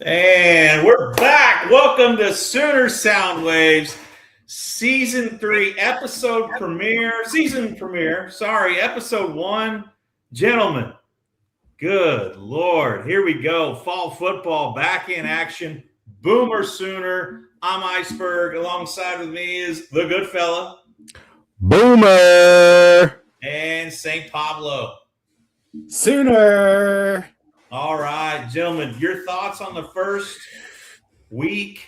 And we're back. Welcome to Sooner Sound Waves, Season 3, Season premiere. Sorry, Episode 1. Gentlemen, good Lord. Here we go. Fall football back in action. Boomer Sooner. I'm Iceberg. Alongside with me is the good fella. Boomer. And St. Pablo. Sooner. All right, gentlemen, your thoughts on the first week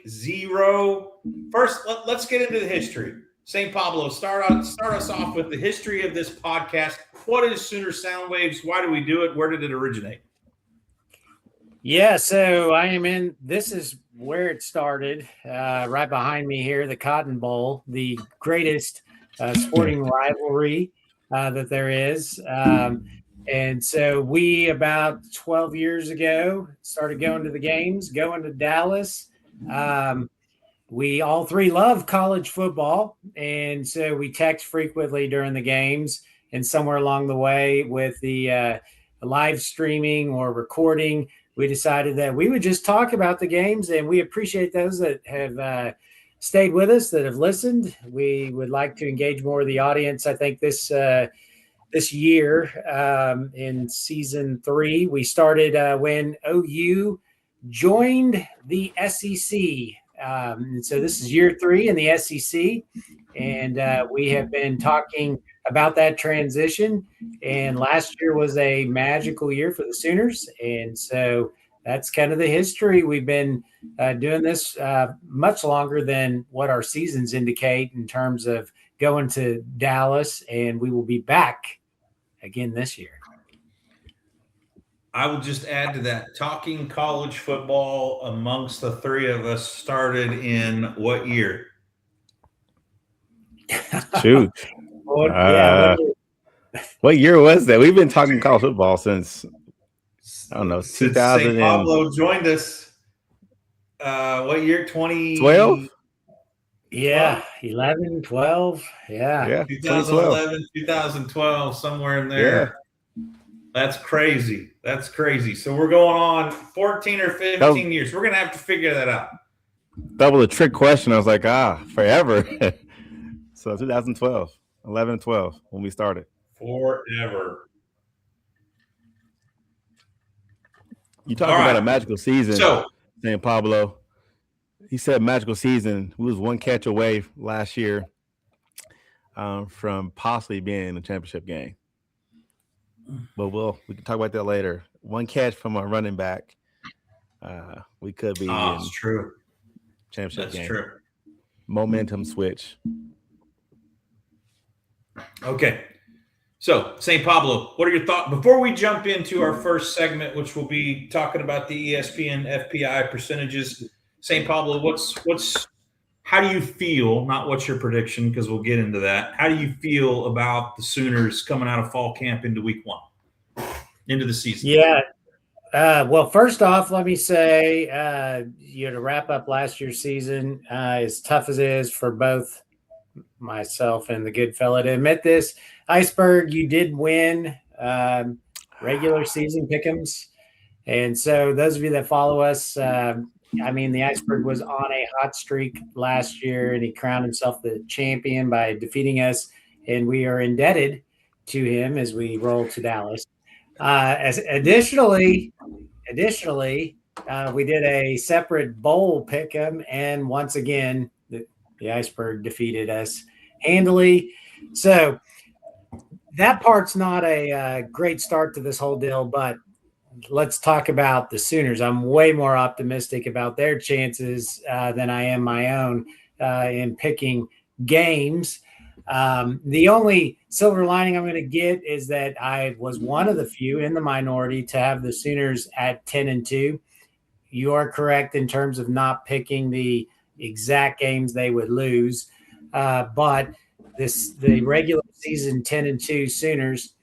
0. First, let's get into the history. St. Pablo, start us off with the history of this podcast. What is Sooner Sound Waves? Why do we do it? Where did it originate? Yeah, so this is where it started, right behind me here, the Cotton Bowl, the greatest sporting rivalry that there is. And so we, about 12 years ago, started going to the games, going to Dallas. We all three love college football, and so we text frequently during the games. And somewhere along the way with the live streaming or recording, we decided that we would just talk about the games, and we appreciate those that have stayed with us, that have listened. We would like to engage more of the audience. I think this year in season 3, we started when OU joined the SEC. And so this is year 3 in the SEC, and we have been talking about that transition. And last year was a magical year for the Sooners, and so that's kind of the history. We've been doing this much longer than what our seasons indicate in terms of going to Dallas, and we will be back again this year. I will just add to that. Talking college football amongst the three of us started in what year? Shoot. What year was that? We've been talking college football since, I don't know, 2000. St. Pablo joined us. What year? 2012? Yeah, 11, 12. Yeah. 2011, 2012, somewhere in there. Yeah. That's crazy. So we're going on 14 or 15 years. We're going to have to figure that out. That was a trick question. I was like, forever. So 2012, 11, 12, when we started. Forever. You talking about a magical season, St. Pablo. He said magical season. We was one catch away last year from possibly being in the championship game. But we can talk about that later. One catch from a running back. We could be in true. Championship game. That's true. Momentum switch. Okay. So, St. Pablo, what are your thoughts? Before we jump into our first segment, which will be talking about the ESPN FPI percentages, St. Pablo, how do you feel, not what's your prediction, because we'll get into that. How do you feel about the Sooners coming out of fall camp into week 1, into the season? Yeah. Well, first off, let me say, to wrap up last year's season, as tough as it is for both myself and the good fella to admit this, Iceberg, you did win regular season pick'ems. And so those of you that follow us, the Iceberg was on a hot streak last year, and he crowned himself the champion by defeating us. And we are indebted to him as we roll to Dallas. Additionally, we did a separate bowl pick'em, and once again, the Iceberg defeated us handily. So that part's not a great start to this whole deal, but let's talk about the Sooners. I'm way more optimistic about their chances than I am my own in picking games. The only silver lining I'm going to get is that I was one of the few in the minority to have the Sooners at 10-2. You are correct in terms of not picking the exact games they would lose, but the regular season 10-2 Sooners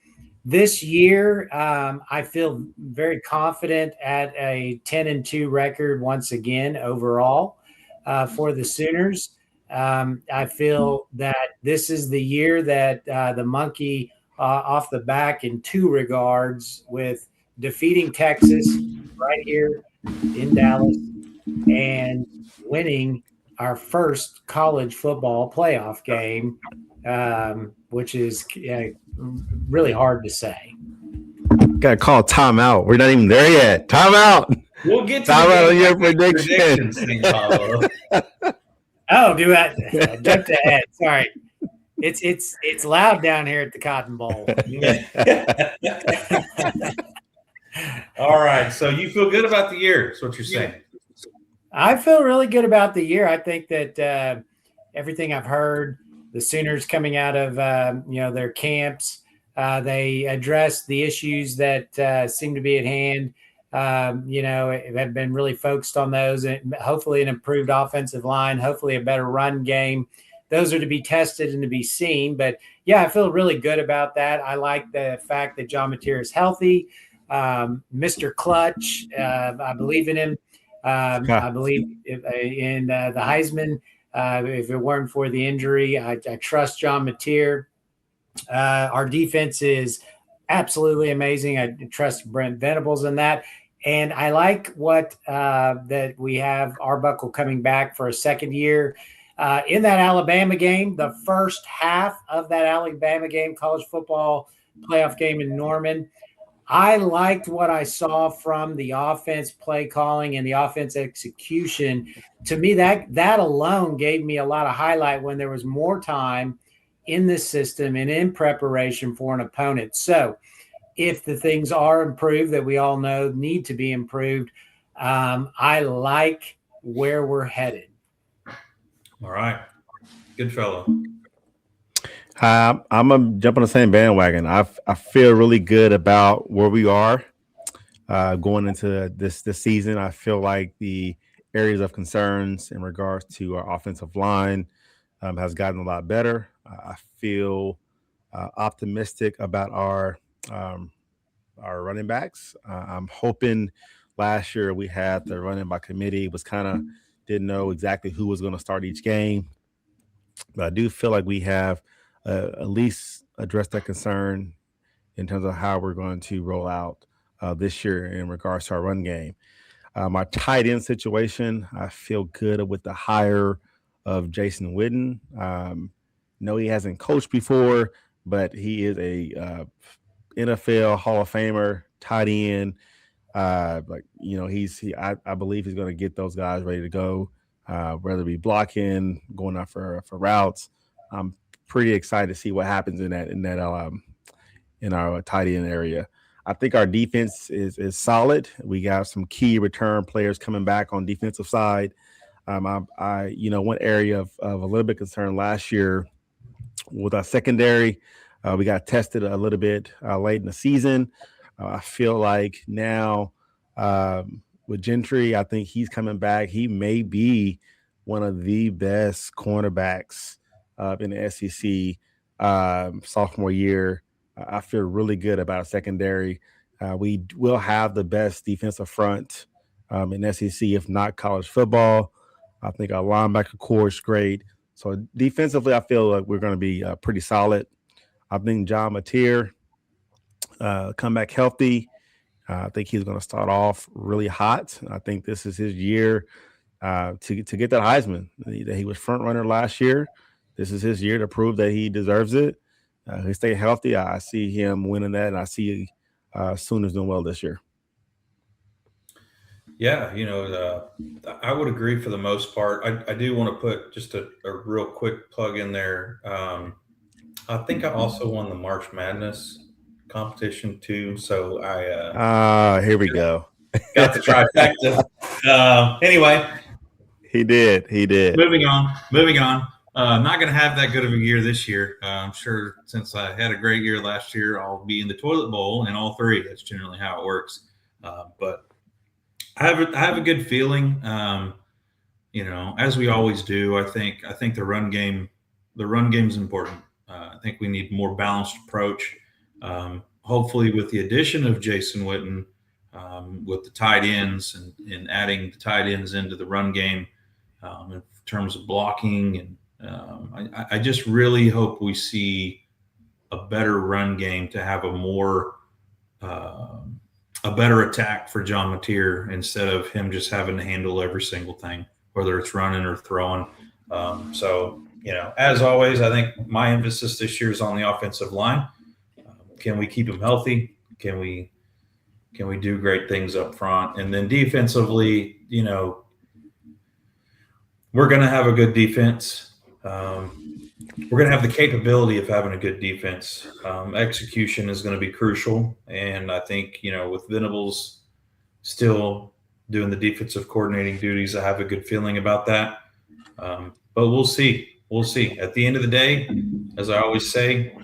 this year, I feel very confident at a 10-2 record once again overall for the Sooners. I feel that this is the year that the monkey off the back in two regards, with defeating Texas right here in Dallas and winning our first college football playoff game, which is really hard to say. Got to call timeout. We're not even there yet. Timeout. We'll get to Timeout on your predictions, St. Paulo. Oh, do I jumped ahead? Sorry, it's loud down here at the Cotton Bowl. All right, so you feel good about the year? Is what you're saying? I feel really good about the year. I think that everything I've heard, the Sooners coming out of their camps, they addressed the issues that seem to be at hand. Have been really focused on those, and hopefully an improved offensive line, hopefully a better run game. Those are to be tested and to be seen. But yeah, I feel really good about that. I like the fact that John Mateer is healthy. Mr. Clutch, I believe in him. I believe in the Heisman. If it weren't for the injury, I trust John Mateer. Our defense is absolutely amazing. I trust Brent Venables in that. And I like what that we have Arbuckle coming back for a second year. In that Alabama game, the first half of that Alabama game, college football playoff game in Norman, I liked what I saw from the offense play calling and the offense execution. To me, that alone gave me a lot of highlight when there was more time in this system and in preparation for an opponent. So if the things are improved that we all know need to be improved, I like where we're headed. All right. Good fellow. I'm gonna jump on the same bandwagon. I feel really good about where we are going into this season. I feel like the areas of concerns in regards to our offensive line has gotten a lot better. I feel optimistic about our running backs. I'm hoping last year we had the running by committee, was kind of didn't know exactly who was going to start each game. But I do feel like we have at least addressed that concern in terms of how we're going to roll out this year in regards to our run game. Our tight end situation, I feel good with the hire of Jason Witten. No, he hasn't coached before, but he is a NFL Hall of Famer tight end. I believe he's going to get those guys ready to go, whether it be blocking, going out for routes. I'm pretty excited to see what happens in our tight end area. I think our defense is solid. We got some key return players coming back on defensive side. One area of a little bit concern last year with our secondary, we got tested a little bit late in the season. I feel like now with Gentry, I think he's coming back. He may be one of the best cornerbacks in the SEC sophomore year. I feel really good about our secondary. We will have the best defensive front in SEC, if not college football. I think our linebacker core is great. So defensively, I feel like we're going to be pretty solid. I think John Mateer come back healthy. I think he's going to start off really hot. I think this is his year to get that Heisman. He was front runner last year. This is his year to prove that he deserves it. He stay healthy. I see him winning that, and I see Sooners doing well this year. Yeah, I would agree for the most part. I do want to put just a real quick plug in there. I think I also won the March Madness competition too. So here we go. Got the trifecta. Anyway. He did. Moving on. Not going to have that good of a year this year. I'm sure since I had a great year last year, I'll be in the toilet bowl in all three. That's generally how it works. But I have a good feeling. As we always do, I think the run game is important. I think we need more balanced approach. Hopefully, with the addition of Jason Witten, with the tight ends and adding the tight ends into the run game in terms of blocking, and I just really hope we see a better run game to have a more a better attack for John Mateer instead of him just having to handle every single thing, whether it's running or throwing. So, as always, I think my emphasis this year is on the offensive line. Can we keep him healthy? Can we do great things up front? And then defensively, we're going to have a good defense. We're going to have the capability of having a good defense. Execution is going to be crucial. And I think, with Venables still doing the defensive coordinating duties, I have a good feeling about that. But we'll see. We'll see. At the end of the day, as I always say,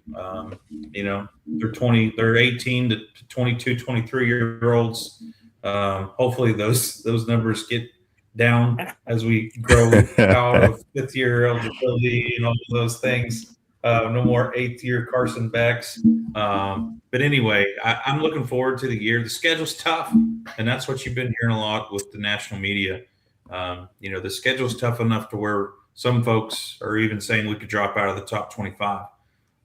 they're 18 to 22, 23-year-olds. Hopefully those numbers get down as we grow out of fifth-year eligibility and all of those things. No more eighth-year Carson Becks. But anyway, I'm looking forward to the year. The schedule's tough, and that's what you've been hearing a lot with the national media. The schedule's tough enough to where some folks are even saying we could drop out of the top 25.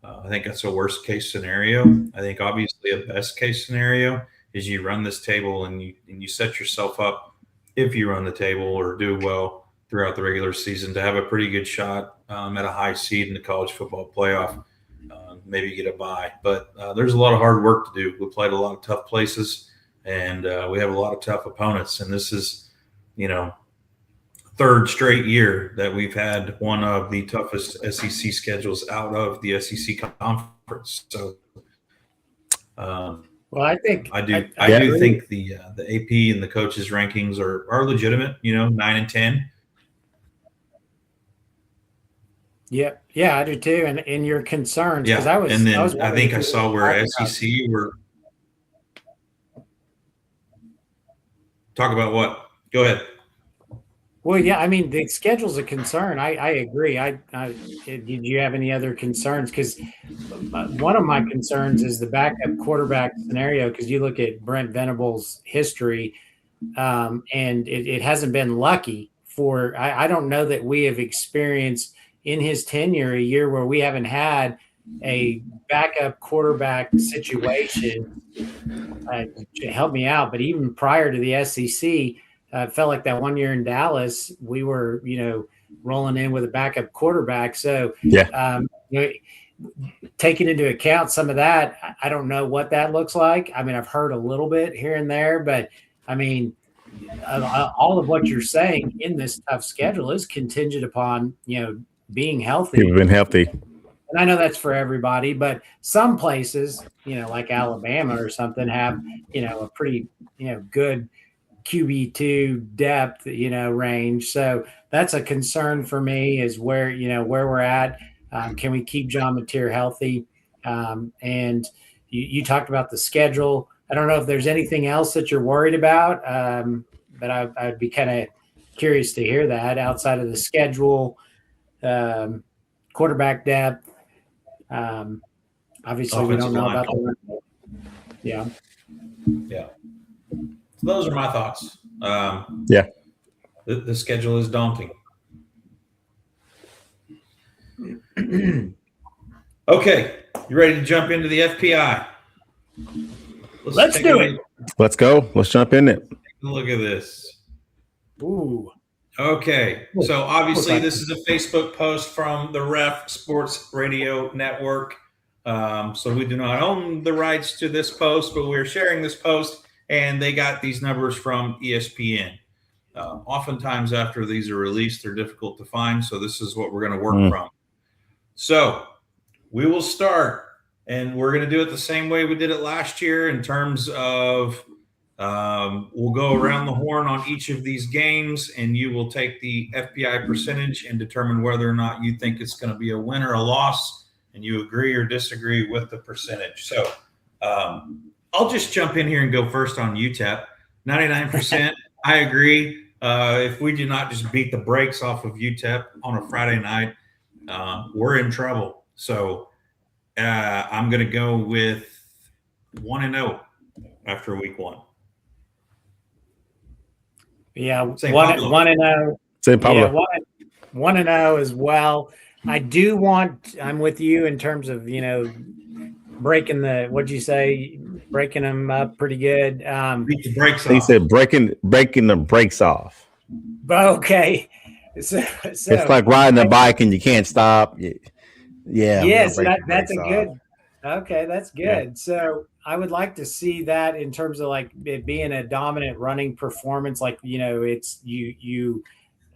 I think that's a worst case scenario. I think obviously a best case scenario is you run this table and you set yourself up, if you run the table or do well throughout the regular season, to have a pretty good shot at a high seed in the college football playoff. Maybe get a bye. But there's a lot of hard work to do. We played a lot of tough places, and we have a lot of tough opponents. And this is, third straight year that we've had one of the toughest SEC schedules out of the SEC conference. So, well, I think I do think the AP and the coaches rankings are legitimate. 9 and 10. Yeah, I do too. And your concerns, because I think I saw where SEC were. Talk about what? Go ahead. Well, yeah, I mean, the schedule's a concern. I agree. Did you have any other concerns? Because one of my concerns is the backup quarterback scenario, because you look at Brent Venables' history, and it hasn't been lucky for – I don't know that we have experienced in his tenure a year where we haven't had a backup quarterback situation. Help me out. But even prior to the SEC – it felt like that 1 year in Dallas, we were, rolling in with a backup quarterback. So, taking into account some of that, I don't know what that looks like. I mean, I've heard a little bit here and there, but I mean, all of what you're saying in this tough schedule is contingent upon, being healthy. People been healthy. And I know that's for everybody, but some places, like Alabama or something have, a pretty, good QB2 depth, range. So that's a concern for me, is where we're at. Can we keep John Mateer healthy? And you talked about the schedule. I don't know if there's anything else that you're worried about, but I'd be kind of curious to hear that outside of the schedule, quarterback depth. Obviously, we don't know about the – yeah. Yeah. Those are my thoughts. The schedule is daunting. Okay, you ready to jump into the FPI? Let's do it. Let's go. Let's jump in it. Look at this. Ooh. Okay, so obviously this is a Facebook post from the Ref Sports Radio Network. So we do not own the rights to this post, but we're sharing this post. And they got these numbers from ESPN. Oftentimes after these are released, they're difficult to find. So this is what we're going to work from. So we will start, and we're going to do it the same way we did it last year in terms of we'll go around the horn on each of these games, and you will take the FPI percentage and determine whether or not you think it's going to be a win or a loss, and you agree or disagree with the percentage. So I'll just jump in here and go first on UTEP. 99%. I agree. If we do not just beat the brakes off of UTEP on a Friday night, we're in trouble. So I'm going to go with 1-0 after week 1. Yeah, 1-0. St. Pablo. Yeah, 1-0 as well. I'm with you in terms of, breaking the, what'd you say? Breaking them up pretty good. Beat the brakes He off. said breaking the brakes off. Okay. So It's like riding a bike and you can't stop. Yeah, we're gonna yes, break the that's brakes a off. good. Okay, that's Yeah. good. So I would like to see that in terms of like it being a dominant running performance. Like, it's you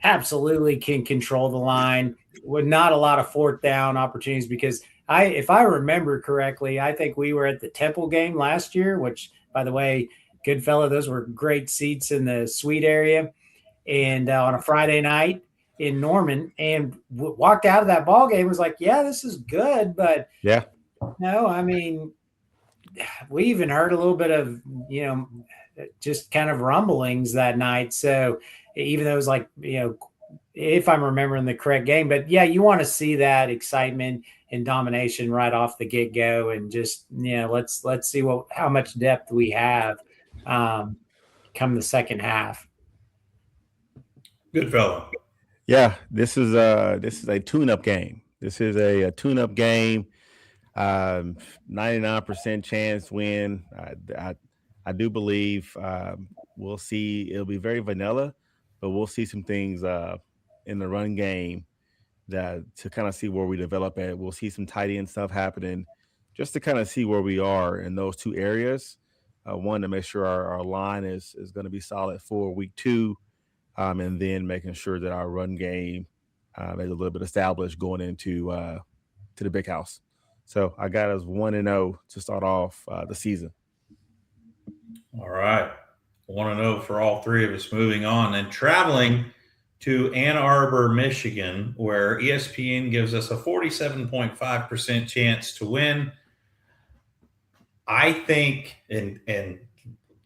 absolutely can control the line with not a lot of fourth down opportunities because if I remember correctly, I think we were at the Temple game last year, which by the way, good fella, those were great seats in the suite area, and on a Friday night in Norman, and walked out of that ball game was like, yeah, this is good, but Yeah. no, I mean, we even heard a little bit of just kind of rumblings that night. So even though it was like if I'm remembering the correct game, but yeah, you want to see that excitement and domination right off the get go, and just let's see how much depth we have come the second half. Good fellow. Yeah, this is a tune-up game. This is a tune-up game. 99% chance win. I do believe we'll see. It'll be very vanilla, but we'll see some things in the run game that to kind of see where we develop at. We'll see some tight end stuff happening, just to kind of see where we are in those two areas. One, to make sure our line is going to be solid for week 2. And then making sure that our run game is a little bit established going into to the big house. So I got us 1-0 to start off the season. All right. 1-0 for all three of us. Moving on and traveling to Ann Arbor, Michigan, where ESPN gives us a 47.5% chance to win. I think, and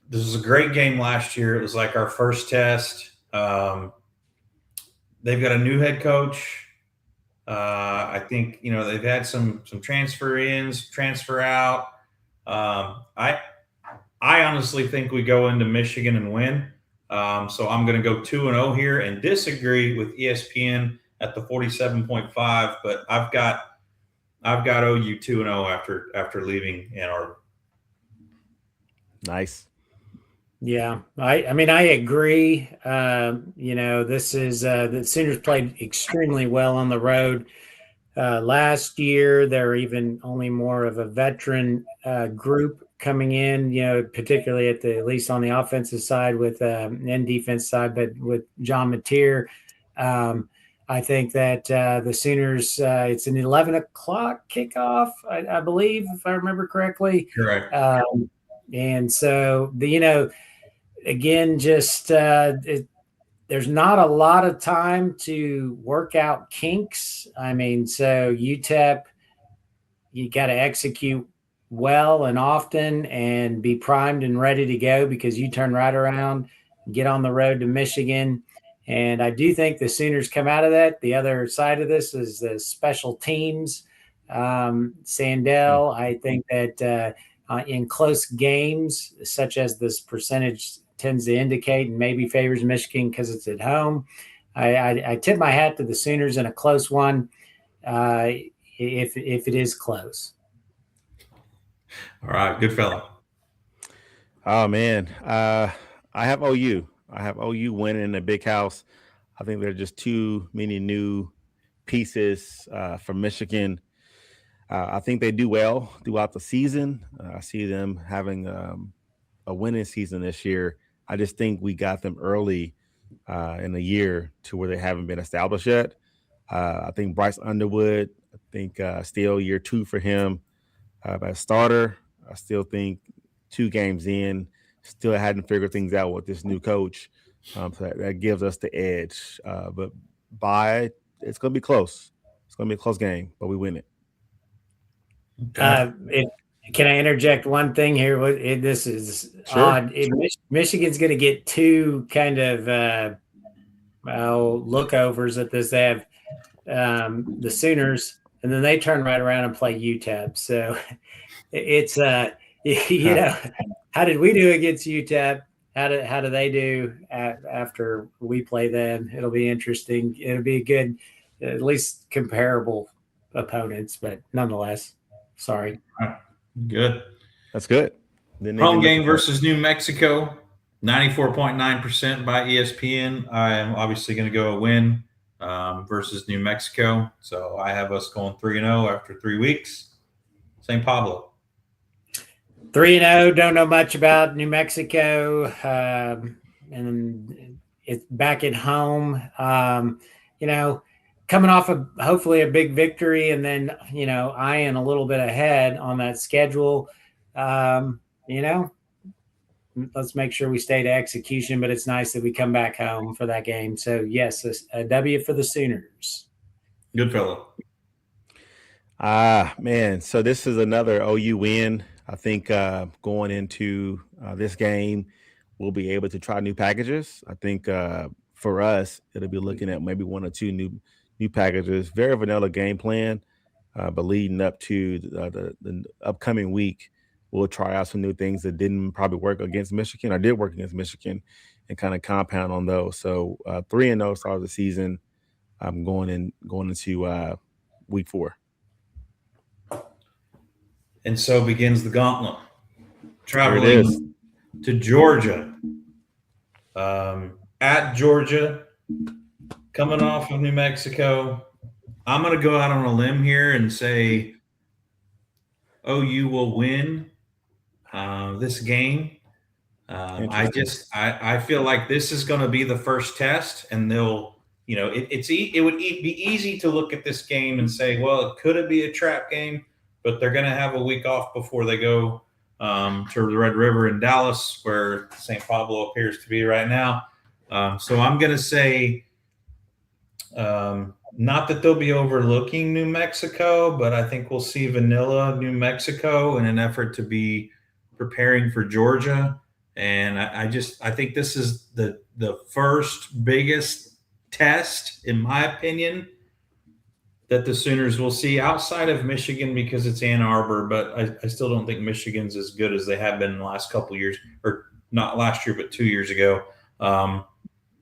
this was a great game last year. It was like our first test. They've got a new head coach. I think they've had some transfer ins, transfer out. I honestly think we go into Michigan and win. So I'm going to go 2-0 here and disagree with ESPN at the 47.5, but I've got OU 2-0 after leaving Ann Arbor. Nice. Yeah, I mean, I agree. This is the Sooners played extremely well on the road last year. They're even only more of a veteran group coming in, particularly at least on the offensive side with and defense side, but with John Mateer. I think that the Sooners, it's an 11 o'clock kickoff, I believe, if I remember correctly. Correct. And so again, just there's not a lot of time to work out kinks. I mean, so UTEP, you got to execute well and often and be primed and ready to go because you turn right around, get on the road to Michigan. And I do think the Sooners come out of that. The other side of this is the special teams. Sandell, I think that in close games, such as this percentage tends to indicate and maybe favors Michigan because it's at home. I tip my hat to the Sooners in a close one if it is close. All right, good fellow. Oh man, I have OU. I have OU winning in the big house. I think there are just too many new pieces from Michigan. I think they do well throughout the season. I see them having a winning season this year. I just think we got them early in the year to where they haven't been established yet. I think Bryce Underwood, I think still year 2 for him as starter. I still think 2 games in, still hadn't figured things out with this new coach. So that gives us the edge. But it's going to be close. It's going to be a close game, but we win it. Okay. Can I interject one thing here? This is Sure. odd. Michigan's going to get 2 kind of lookovers at this. They have the Sooners, and then they turn right around and play UTEP. So it's how did we do against UTEP? How do they do after we play them? It'll be interesting. It'll be a good, at least comparable opponents, but nonetheless, sorry. Good. That's good. Then they Home didn't look game at that. versus New Mexico, 94.9% by ESPN. I am obviously going to go a win versus New Mexico. So I have us going 3-0 after 3 weeks. St. Pablo. 3-0. Don't know much about New Mexico, and it's back at home. Coming off of hopefully a big victory, and then eyeing a little bit ahead on that schedule. Let's make sure we stay to execution. But it's nice that we come back home for that game. So yes, a W for the Sooners. Good fellow. Man. So this is another OU win. I think going into this game, we'll be able to try new packages. I think for us, it'll be looking at maybe 1 or 2 new packages. Very vanilla game plan, but leading up to the upcoming week, we'll try out some new things that didn't probably work against Michigan or did work against Michigan, and kind of compound on those. So 3-0 start of the season. I'm going into week 4. And so begins the gauntlet. There it Traveling is. to Georgia. At Georgia, coming off of New Mexico. I'm going to go out on a limb here and say OU will win this game. I feel like this is going to be the first test, and they'll, it would be easy to look at this game and say, well, could it be a trap game? But they're going to have a week off before they go to the Red River in Dallas, where St. Pablo appears to be right now. So I'm going to say, not that they'll be overlooking New Mexico, but I think we'll see vanilla New Mexico in an effort to be preparing for Georgia. And I think this is the first biggest test, in my opinion, that the Sooners will see outside of Michigan, because it's Ann Arbor, but I still don't think Michigan's as good as they have been in the last couple of years, or not last year, but 2 years ago.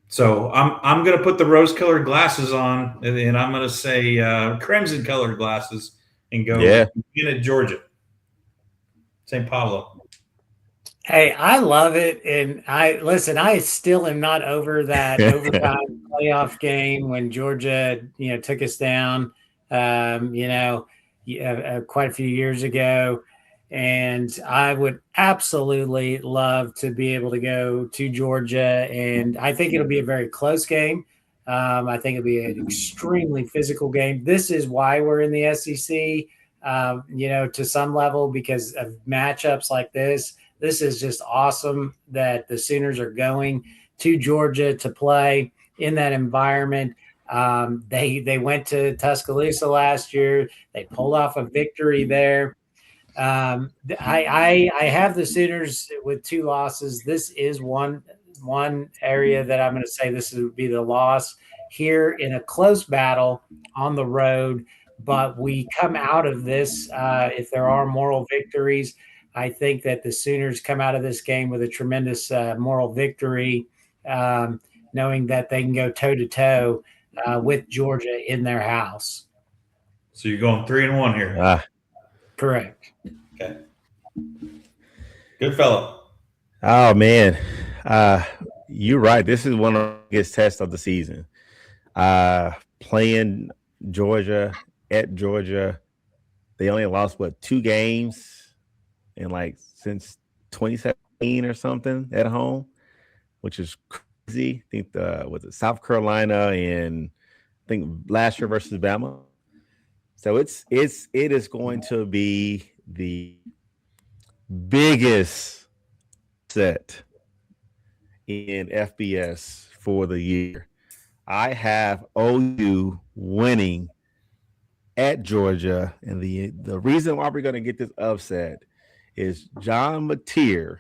So I'm going to put the rose-colored glasses on, and I'm going to say crimson-colored glasses, and go in at Georgia, St. Pablo. Hey, I love it, and I still am not over that overtime playoff game when Georgia, took us down, quite a few years ago, and I would absolutely love to be able to go to Georgia, and I think it'll be a very close game. I think it'll be an extremely physical game. This is why we're in the SEC, to some level, because of matchups like this. This is just awesome that the Sooners are going to Georgia to play in that environment. They went to Tuscaloosa last year. They pulled off a victory there. I have the Sooners with 2 losses. This is one area that I'm going to say this would be the loss here in a close battle on the road. But we come out of this, if there are moral victories, I think that the Sooners come out of this game with a tremendous moral victory, knowing that they can go toe-to-toe with Georgia in their house. So you're going 3-1 here. Correct. Okay. Good fellow. Oh, man. You're right. This is one of the biggest tests of the season. Playing Georgia at Georgia. They only lost, 2 games in since 2017 or something at home, which is crazy. I think was it South Carolina, and I think last year versus Bama. So it is going to be the biggest set in FBS for the year. I have OU winning at Georgia, and the reason why we're going to get this upset is John Mateer.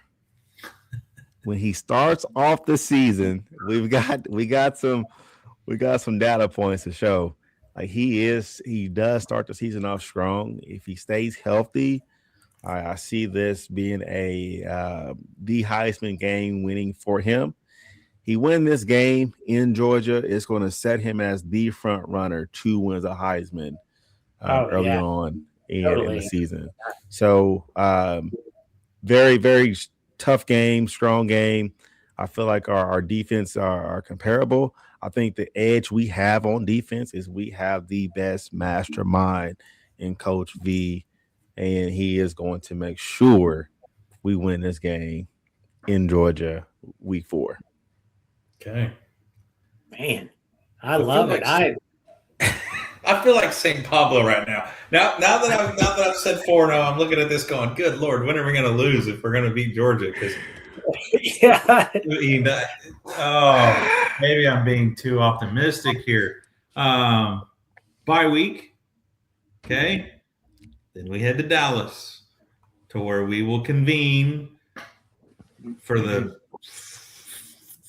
When he starts off the season, we got some data points to show. He does start the season off strong. If he stays healthy, I see this being the Heisman game winning for him. He win this game in Georgia, it's going to set him as the front runner to win the Heisman early on in the season. So very, very tough game, strong game. I feel like our defense are comparable. I think the edge we have on defense is we have the best mastermind in Coach V, and he is going to make sure we win this game in Georgia week 4. Okay. Man, I love it. I feel like St. Pablo right now. Now that I've said 4-0, I'm looking at this going, good Lord, when are we going to lose if we're going to beat Georgia? Because maybe I'm being too optimistic here. Bye week. Okay. Then we head to Dallas, to where we will convene for the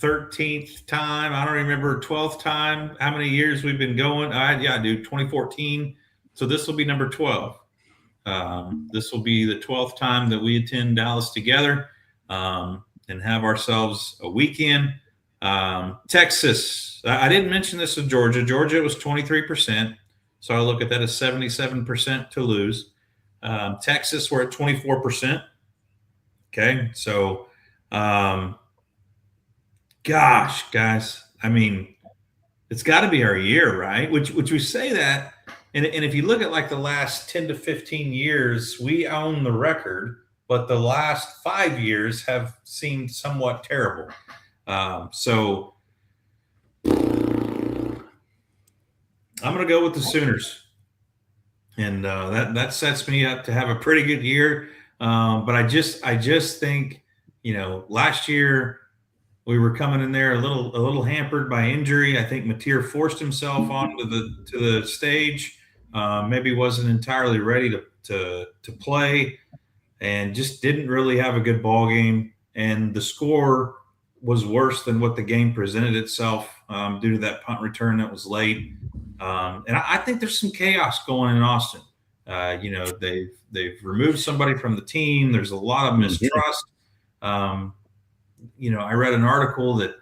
13th time. I don't remember 12th time how many years we've been going. 2014. So this will be number 12. This will be the 12th time that we attend Dallas together and have ourselves a weekend. Texas, I didn't mention this with Georgia. Georgia was 23%. So I look at that as 77% to lose. Texas, we're at 24%. Okay. So, gosh, guys, I mean, it's got to be our year, right? Which we say that, and if you look at like the last 10 to 15 years, we own the record, but the last 5 years have seemed somewhat terrible. So I'm going to go with the Sooners, and that sets me up to have a pretty good year. But I just think, last year, we were coming in there a little hampered by injury. I think Mateer forced himself onto the stage. Maybe wasn't entirely ready to play, and just didn't really have a good ball game. And the score was worse than what the game presented itself due to that punt return that was late. And I think there's some chaos going in Austin. They've removed somebody from the team. There's a lot of mistrust. I read an article that,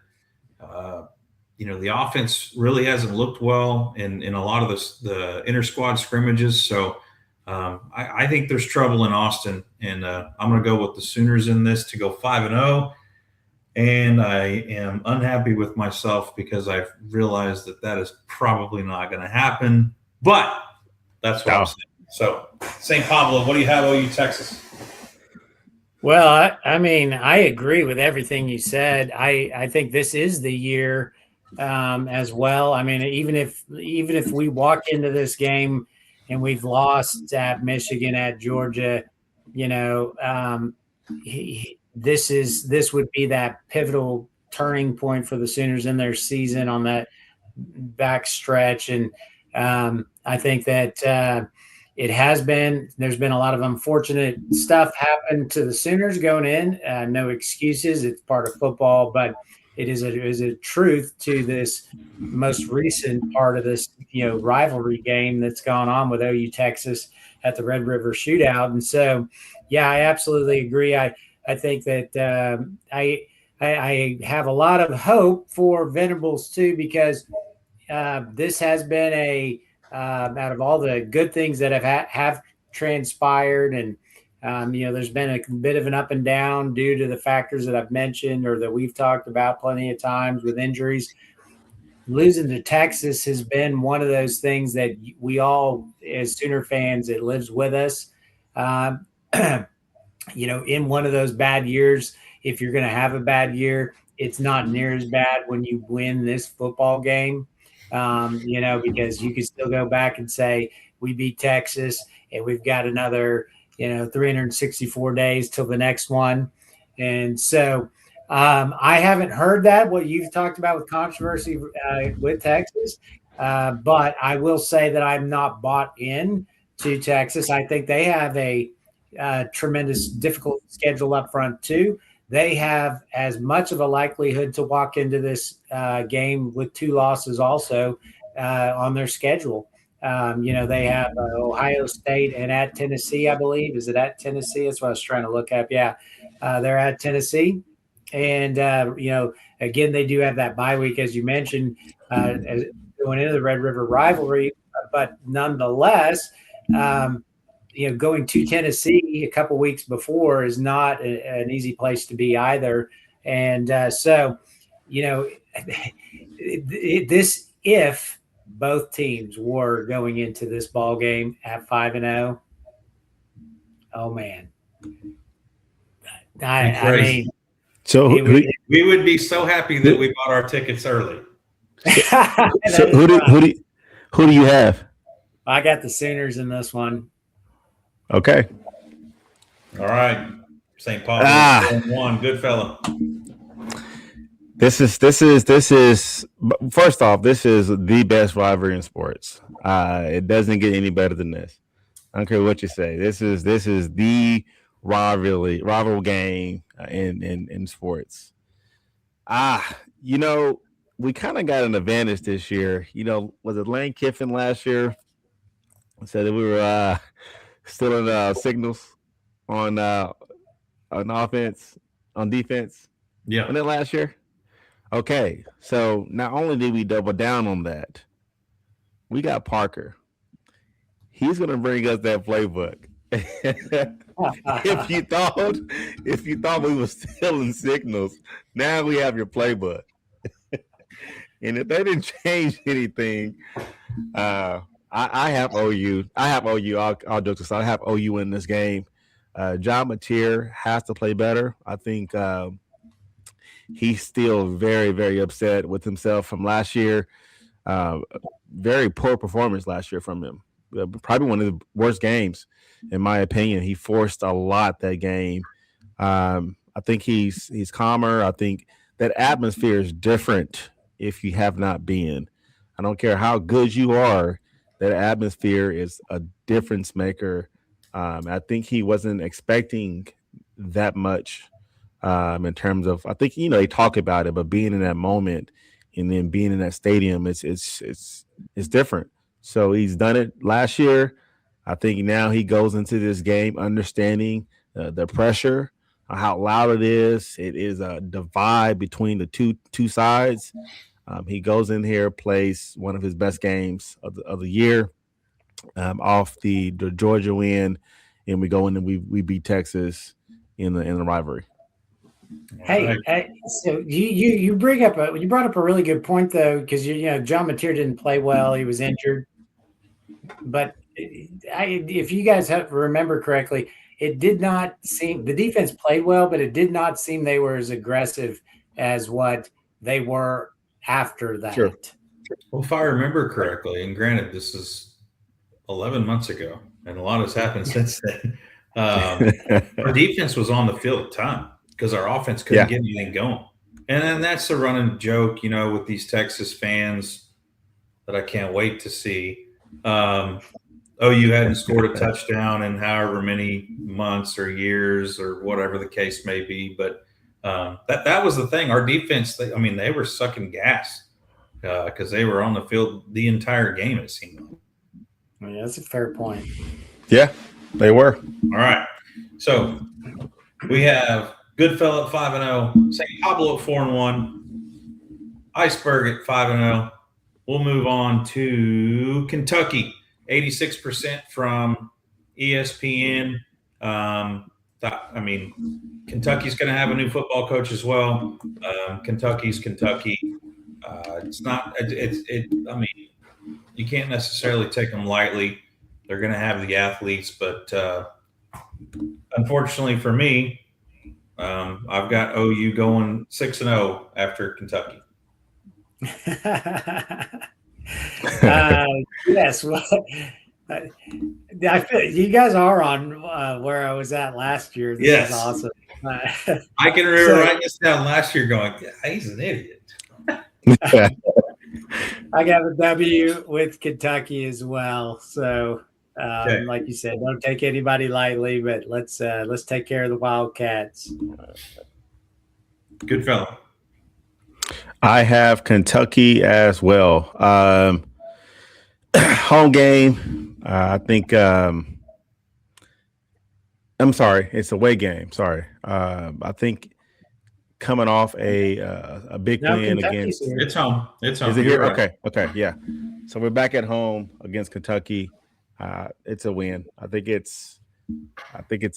the offense really hasn't looked well in a lot of the inter-squad scrimmages. So I think there's trouble in Austin, and I'm going to go with the Sooners in this to go 5-0. And I am unhappy with myself because I've realized that is probably not going to happen. But that's what I'm saying. So, St. Pablo, what do you have, OU Texas? Well, I mean, I agree with everything you said. I think this is the year as well. I mean, even if we walk into this game and we've lost at Michigan, at Georgia, this would be that pivotal turning point for the Sooners in their season on that back stretch. And I think that there's been a lot of unfortunate stuff happen to the Sooners going in. No excuses. It's part of football, but it is a truth to this most recent part of this, rivalry game that's gone on with OU Texas at the Red River Shootout. And so, yeah, I absolutely agree. I think that I have a lot of hope for Venables too, because this has been out of all the good things that have transpired, and there's been a bit of an up and down due to the factors that I've mentioned or that we've talked about plenty of times with injuries. Losing to Texas has been one of those things that we all, as Sooner fans, it lives with us. In one of those bad years, if you're going to have a bad year, it's not near as bad when you win this football game. Because you can still go back and say, we beat Texas and we've got another, 364 days till the next one. And so I haven't heard what you've talked about with controversy with Texas. But I will say that I'm not bought in to Texas. I think they have a tremendous difficult schedule up front too. They have as much of a likelihood to walk into this game with 2 losses also on their schedule. They have Ohio State and at Tennessee, I believe. Is it at Tennessee? That's what I was trying to look up. Yeah, they're at Tennessee. And, again, they do have that bye week, as you mentioned, going into the Red River rivalry. But nonetheless, going to Tennessee a couple weeks before is not an easy place to be either. And so, this, if both teams were going into this ball game at 5-0, oh man, I mean, so we would be so happy that we bought our tickets early. So who do you have? I got the Sooners in this one. Okay. All right. St. Paul one. Good fella. This is first off, this is the best rivalry in sports. It doesn't get any better than this. I don't care what you say. This is the rival game in sports. We kind of got an advantage this year. Was it Lane Kiffin last year said that we were still in signals on offense, on defense? Yeah. Wasn't it last year? Okay, so not only did we double down on that, we got Parker. He's going to bring us that playbook. If you thought we were still in signals, now we have your playbook. And if they didn't change anything, I have OU. All jokes aside, I have OU in this game. John Mateer has to play better. I think he's still very, very upset with himself from last year. Very poor performance last year from him. Probably one of the worst games, in my opinion. He forced a lot that game. I think he's calmer. I think that atmosphere is different if you have not been. I don't care how good you are. That atmosphere is a difference maker. I think he wasn't expecting that much in terms of, I think, they talk about it, but being in that moment and then being in that stadium, it's different. So he's done it last year. I think now he goes into this game understanding the pressure, how loud it is. It is a divide between the two sides. He goes in here, plays one of his best games of the year off the Georgia win, and we go in and we beat Texas in the rivalry. Hey, so you brought up a really good point though, because John Mateer didn't play well; he was injured. But if you guys remember correctly, it did not seem the defense played well, but it did not seem they were as aggressive as what they were after that. Sure. Well, if I remember correctly, and granted, this is 11 months ago, and a lot has happened since then. Our defense was on the field a ton because our offense couldn't get anything going. And then that's the running joke, with these Texas fans that I can't wait to see. OU hadn't scored a touchdown in however many months or years or whatever the case may be. But that was the thing. Our defense, they were sucking gas because they were on the field the entire game, it seemed like. Yeah, that's a fair point. Yeah, they were. All right. So we have Goodfellow at 5-0, St. Pablo at 4-1, Iceberg at 5-0. We'll move on to Kentucky, 86% from ESPN. Kentucky's going to have a new football coach as well. Kentucky's Kentucky. You can't necessarily take them lightly. They're going to have the athletes, but unfortunately for me, I've got OU going 6-0 after Kentucky. Yes, well, I feel you guys are on where I was at last year. This is awesome. I can remember writing this down last year going, he's an idiot. I got a W with Kentucky as well. So, like you said, don't take anybody lightly, but let's take care of the Wildcats. Good fellow. I have Kentucky as well. Home game. I think. I'm sorry, it's away game. Sorry. I think coming off a big win against. It's home. It's home. Is it here? Right. Okay. Yeah. So we're back at home against Kentucky. it's a win. I think it's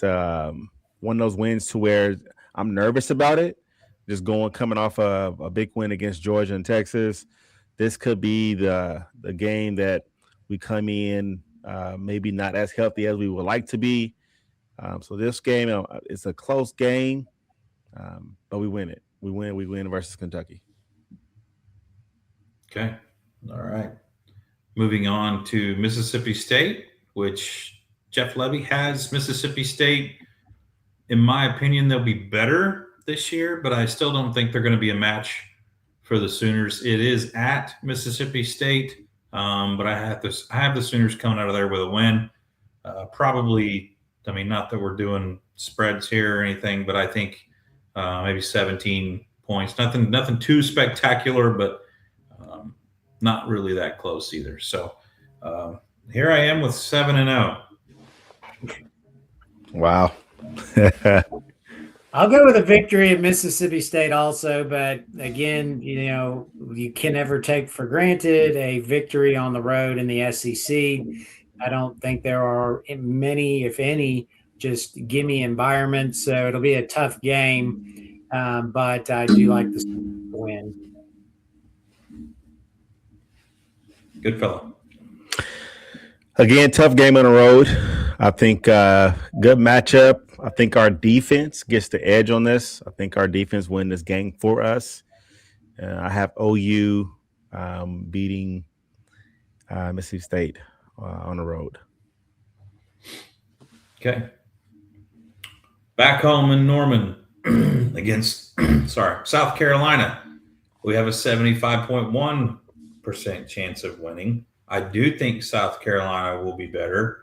one of those wins to where I'm nervous about it. Just coming off a big win against Georgia and Texas, this could be the game that we come in maybe not as healthy as we would like to be. So this game, it's a close game, but we win it. We win versus Kentucky. Okay. All right. Moving on to Mississippi State, which Jeff Levy has Mississippi State. In my opinion, they'll be better this year, but I still don't think they're going to be a match for the Sooners. It is at Mississippi State, but I have the Sooners coming out of there with a win. Probably, I mean, not that we're doing spreads here or anything, but I think maybe 17 points. Nothing too spectacular, but not really that close either. So here I am with 7-0. Wow. I'll go with a victory at Mississippi State also, but again, you can never take for granted a victory on the road in the SEC. I don't think there are many, if any, just gimme environments, so it'll be a tough game, but I do like the win. Good fellow. Again, tough game on the road. I think good matchup. I think our defense gets the edge on this. I think our defense win this game for us. I have OU beating Mississippi State on the road. Okay. Back home in Norman against South Carolina, we have a 75.1% chance of winning. I do think South Carolina will be better.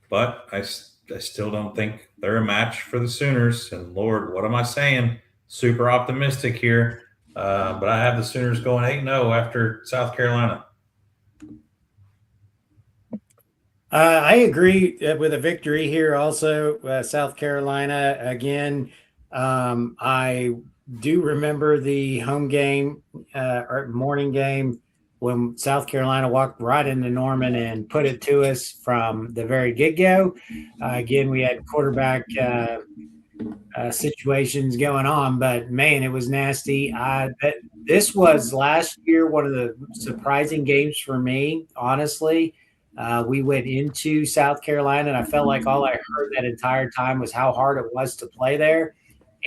But I still don't think they're a match for the Sooners. And Lord, what am I saying? Super optimistic here. But I have the Sooners going 8-0 after South Carolina. I agree with a victory here also. South Carolina, again, I do remember the home game or morning game when South Carolina walked right into Norman and put it to us from the very get-go. Again, we had quarterback situations going on, but man, it was nasty. This was last year one of the surprising games for me, honestly. We went into South Carolina, and I felt like all I heard that entire time was how hard it was to play there.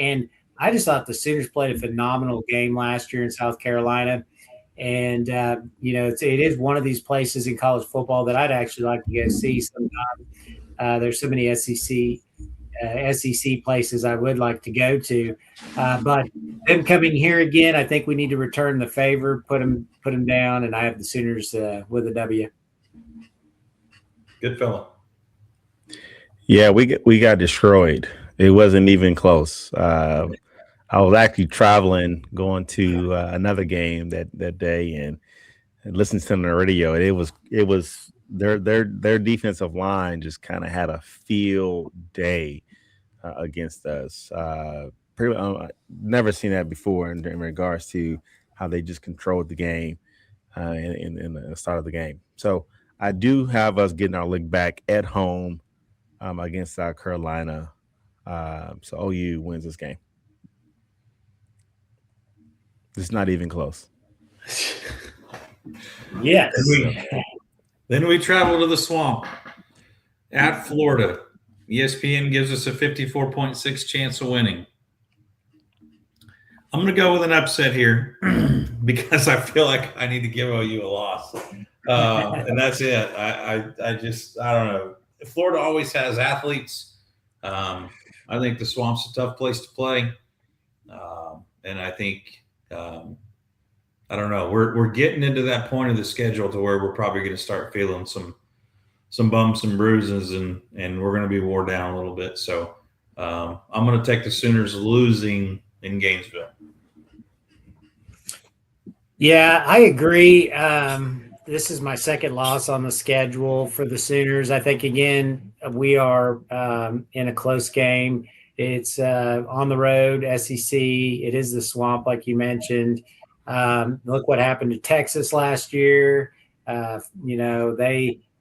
And I just thought the Sooners played a phenomenal game last year in South Carolina. And, it is one of these places in college football that I'd actually like to go see sometime. There's so many SEC places I would like to go to. But them coming here again, I think we need to return the favor, put them down, and I have the Sooners with a W. Good fellow. Yeah, we got destroyed. It wasn't even close. I was actually traveling, going to another game that day, and listening to them on the radio. It was their defensive line just kind of had a field day against us. Never seen that before in regards to how they just controlled the game in the start of the game. So I do have us getting our lick back at home against South Carolina. So OU wins this game. It's not even close. Yes. Then we travel to the Swamp at Florida. ESPN gives us a 54.6 chance of winning. I'm going to go with an upset here because I feel like I need to give OU a loss. And that's it. I don't know. Florida always has athletes. I think the Swamp's a tough place to play. And I think I don't know. We're getting into that point of the schedule to where we're probably going to start feeling some bumps and bruises, and we're going to be wore down a little bit. So I'm going to take the Sooners losing in Gainesville. Yeah, I agree. This is my second loss on the schedule for the Sooners. I think, again, we are in a close game. It's on the road, SEC. It is the Swamp, like you mentioned. Look what happened to Texas last year.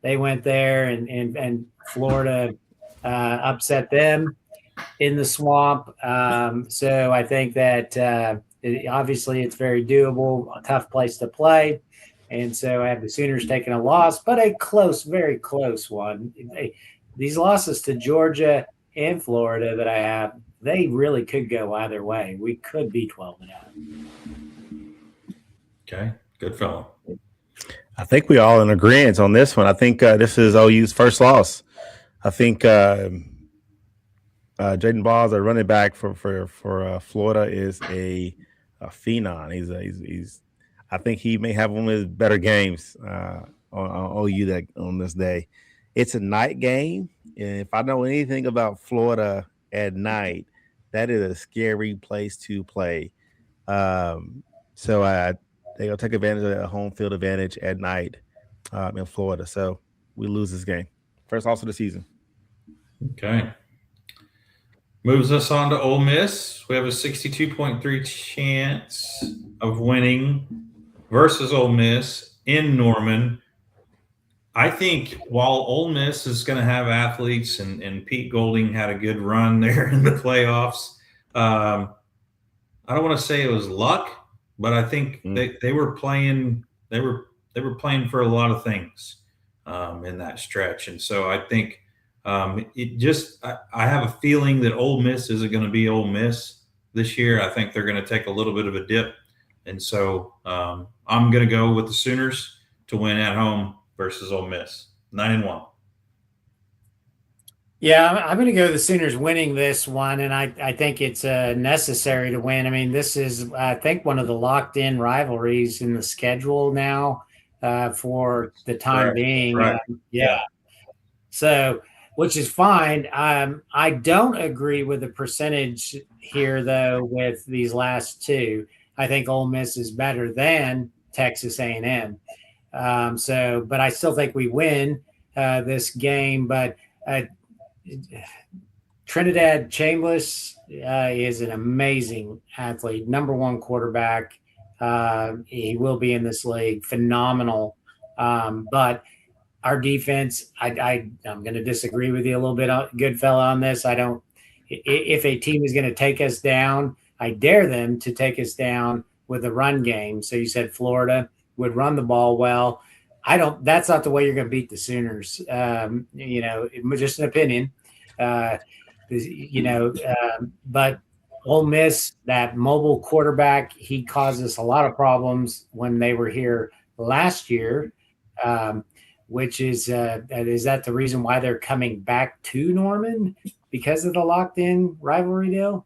They went there and Florida upset them in the swamp. So I think that obviously it's very doable, a tough place to play. And so I have the Sooners taking a loss, but a close, very close one. These losses to Georgia and Florida that I have, they really could go either way. We could be 12-0. Okay, good fellow. I think we all in agreement on this one. I think this is OU's first loss. I think Jaden Balls, a running back for Florida, is a phenom. He's. I think he may have one of his better games on OU on this day. It's a night game, and if I know anything about Florida at night, that is a scary place to play. So they'll take advantage of that home field advantage at night in Florida. So we lose this game. First loss of the season. Okay. Moves us on to Ole Miss. We have a 62.3 chance of winning versus Ole Miss in Norman. I think while Ole Miss is going to have athletes and Pete Golding had a good run there in the playoffs, I don't want to say it was luck, but I think they were playing. They were playing for a lot of things in that stretch, and so I think I have a feeling that Ole Miss isn't going to be Ole Miss this year. I think they're going to take a little bit of a dip, and so I'm going to go with the Sooners to win at home versus Ole Miss, 9-1. Yeah, I'm going to go the Sooners winning this one, and I think it's necessary to win. I mean, this is, I think, one of the locked-in rivalries in the schedule now for the time being. Right. Yeah. So, which is fine. I don't agree with the percentage here, though, with these last two. I think Ole Miss is better than Texas A&M. But I still think we win this game. But Trinidad Chambliss is an amazing athlete, number one quarterback. He will be in this league, phenomenal. But our defense, I'm going to disagree with you a little bit, Goodfella, on this. If a team is going to take us down, I dare them to take us down with a run game. So you said Florida would run the ball well. That's not the way you're going to beat the Sooners. Just an opinion. But Ole Miss, that mobile quarterback, he caused us a lot of problems when they were here last year, which is that the reason why they're coming back to Norman because of the locked-in rivalry deal?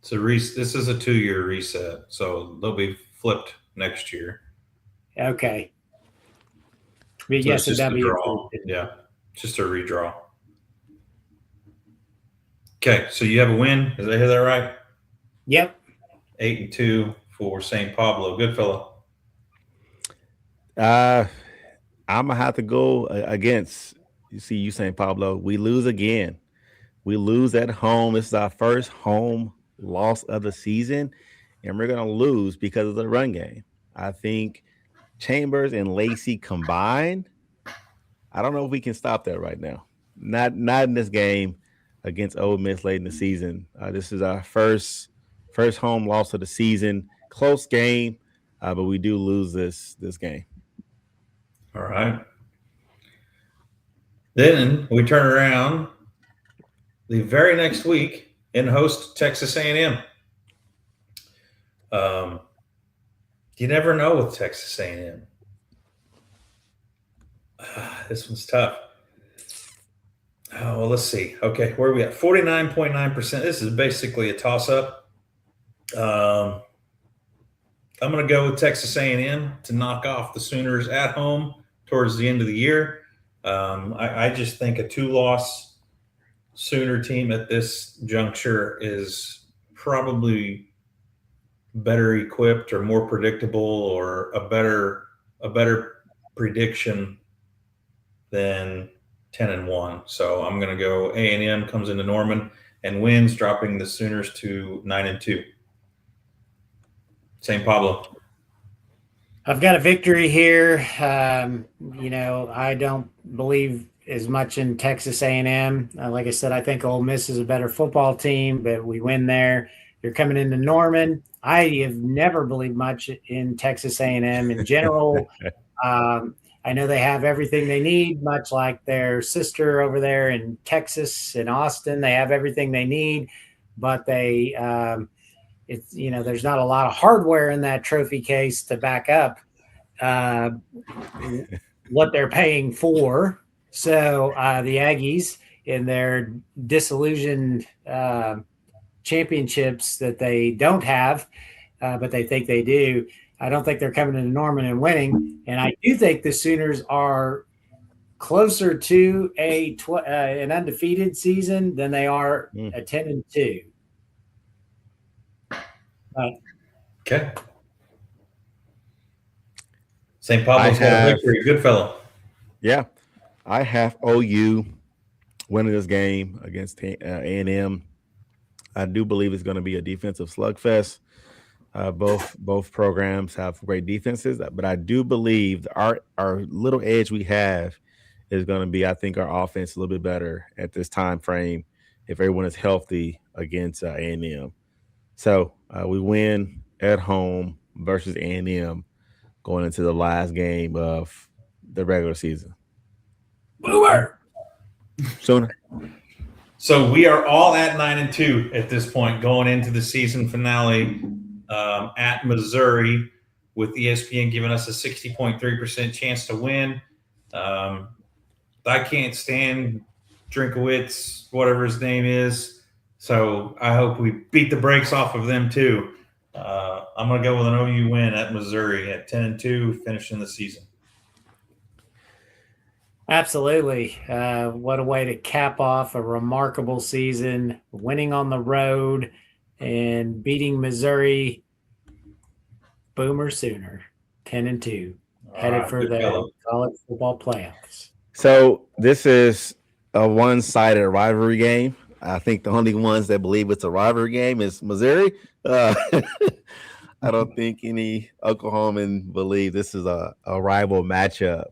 This is a 2-year reset, so they'll be flipped next year. Okay. But so yes, just a draw. Yeah, just a redraw. Okay, so you have a win. Did I hear that right? Yep. 8-2 for St. Pablo. Good fellow. I'm gonna have to go against St. Pablo. We lose again. We lose at home. This is our first home loss of the season, and we're gonna lose because of the run game. I think Chambers and Lacey combined, I don't know if we can stop that right now. Not in this game against Ole Miss late in the season. This is our first home loss of the season. Close game, but we do lose this game. All right. Then we turn around the very next week and host Texas A&M. You never know with Texas A&M. This one's tough. Oh, well, let's see. Okay, where are we at? 49.9%. This is basically a toss-up. I'm going to go with Texas A&M to knock off the Sooners at home towards the end of the year. I just think a 2-loss Sooner team at this juncture is probably better equipped or more predictable or a better prediction than 10-1. So I'm going to go A&M comes into Norman and wins, dropping the Sooners to 9-2. St. Pablo. I've got a victory here. I don't believe as much in Texas A&M. Like I said, I think Ole Miss is a better football team, but we win there. You're coming into Norman. I have never believed much in Texas A&M in general. I know they have everything they need, much like their sister over there in Texas, in Austin. They have everything they need, but there's not a lot of hardware in that trophy case to back up uh, what they're paying for. So the Aggies, in their disillusioned championships that they don't have, but they think they do, I don't think they're coming into Norman and winning. And I do think the Sooners are closer to an undefeated season than they are a 10-2. Okay. St. Pablo's got a victory. Good fellow. Yeah. I have OU winning this game against A&M. I do believe it's going to be a defensive slugfest. Both programs have great defenses, but I do believe our little edge we have is going to be, I think, our offense a little bit better at this time frame if everyone is healthy against A&M. So we win at home versus A&M going into the last game of the regular season. Boomer! Sooner. So we are all at 9-2 at this point, going into the season finale at Missouri, with ESPN giving us a 60.3% chance to win. I can't stand Drinkowitz, whatever his name is, so I hope we beat the brakes off of them too. I'm going to go with an OU win at Missouri at 10-2, finishing the season. Absolutely. What a way to cap off a remarkable season, winning on the road and beating Missouri. Boomer Sooner, 10-2, headed for the college football playoffs. So this is a one-sided rivalry game. I think the only ones that believe it's a rivalry game is Missouri. I don't think any Oklahoman believe this is a rival matchup.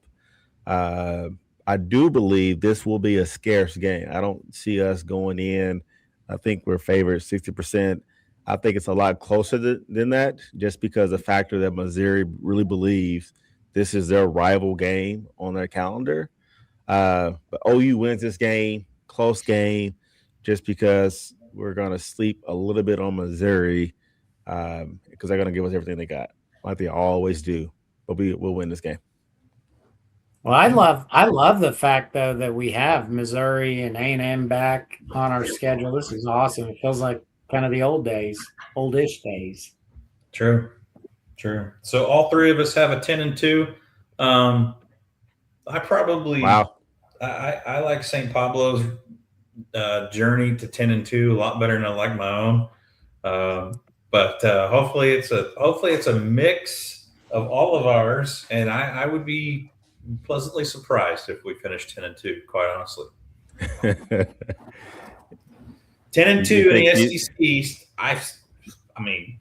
I do believe this will be a scarce game. I don't see us going in. I think we're favored 60%. I think it's a lot closer than that, just because the factor that Missouri really believes this is their rival game on their calendar. But OU wins this game, close game, just because we're going to sleep a little bit on Missouri because they're going to give us everything they got, like they always do. But we'll win this game. Well, I love the fact though that we have Missouri and A&M back on our schedule. This is awesome. It feels like kind of the oldish days. True. So all three of us have a 10-2. I probably I like St. Pablo's journey to 10-2 a lot better than I like my own. But hopefully it's a mix of all of ours, and I would be pleasantly surprised if we finish 10-2, quite honestly. 10-2 in the SEC East, I mean,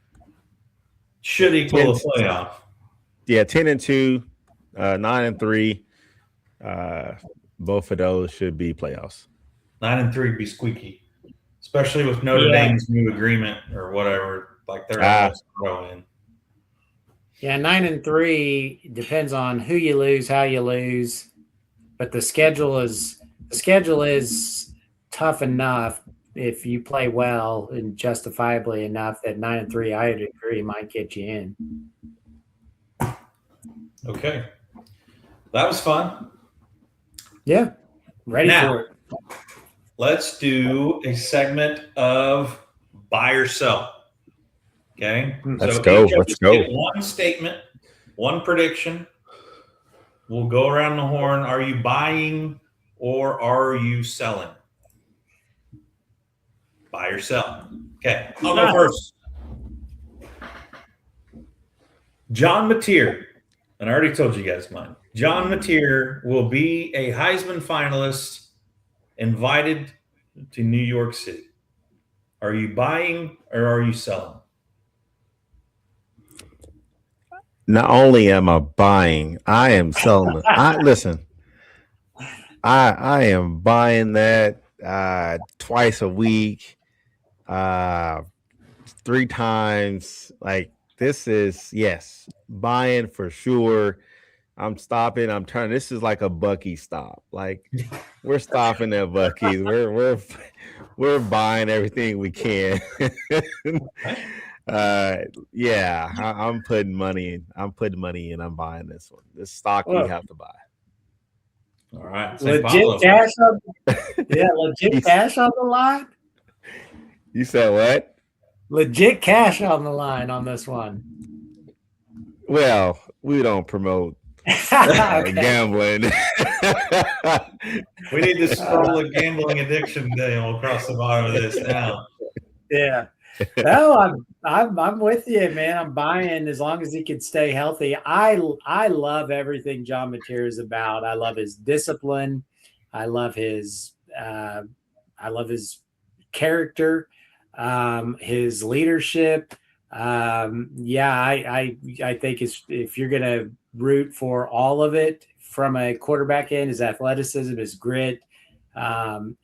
should equal a playoff. Yeah, 10-2, 9-3. Both of those should be playoffs. 9-3 be squeaky, especially with Notre Dame's new agreement or whatever. Like they're almost throwing in. Yeah, 9-3 depends on who you lose, how you lose, but the schedule is tough enough if you play well and justifiably enough that 9-3, I'd agree, might get you in. Okay, that was fun. Yeah, ready for it. Let's do a segment of buy or sell. Okay, let's go. One statement, one prediction. We'll go around the horn. Are you buying or are you selling? Buy or sell. Okay, I'll go first. John Mateer, and I already told you guys mine. John Mateer will be a Heisman finalist invited to New York City. Are you buying or are you selling? Not only am I buying, I am selling it. Listen. I am buying that twice a week, uh, 3 times. Like this is yes, buying for sure. I'm stopping. I'm turning. This is like a Bucky stop. Like we're stopping at Bucky's. We're buying everything we can. Yeah, I'm putting money in. I'm putting money in. I'm buying this one. This stock we Well, have to buy. All right. St. legit Pablo. cash on, legit cash on the line. You said what? Legit cash on the line on this one. Well, we don't promote Okay. gambling. We need to scroll a gambling addiction deal across the bottom of this now. Yeah. No, I'm with you, man. I'm buying as long as he can stay healthy. I love everything John Mateer is about. I love his discipline. I love his character, his leadership. I think if you're gonna root for all of it from a quarterback end, his athleticism, his grit,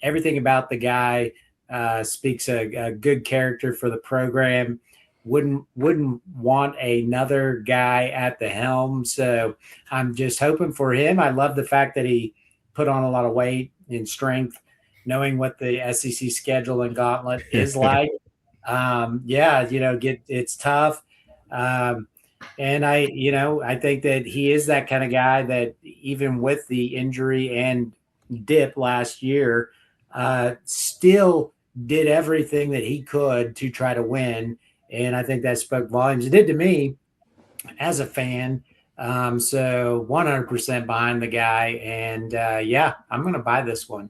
everything about the guy speaks a good character for the program. Wouldn't want another guy at the helm. So I'm just hoping for him. I love the fact that he put on a lot of weight and strength, knowing what the SEC schedule and gauntlet is like. It's tough. And I think that he is that kind of guy that even with the injury and dip last year, still did everything that he could to try to win. And I think that spoke volumes. It did to me as a fan. So 100% behind the guy. And I'm going to buy this one.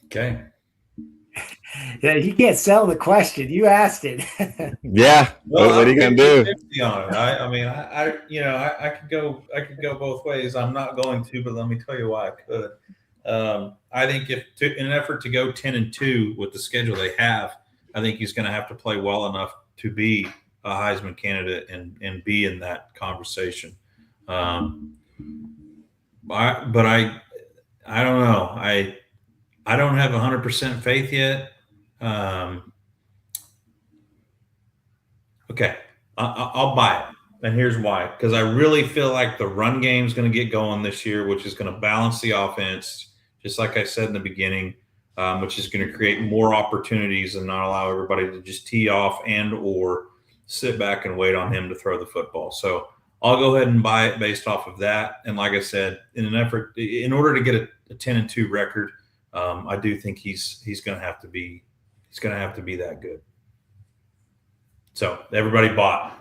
Okay. Yeah, you can't sell the question. You asked it. Yeah. Well, what are you gonna do? Oh. I could go both ways. I'm not going to, but let me tell you why I could. I think in an effort to go 10-2 with the schedule they have, I think he's going to have to play well enough to be a Heisman candidate and be in that conversation. But I don't know. I don't have 100% faith yet. Okay, I'll buy it. And here's why. Because I really feel like the run game is going to get going this year, which is going to balance the offense, just like I said in the beginning, which is going to create more opportunities and not allow everybody to just tee off and or sit back and wait on him to throw the football. So I'll go ahead and buy it based off of that. And like I said, in order to get a 10-2 record, I do think he's going to have to be that good. So everybody bought.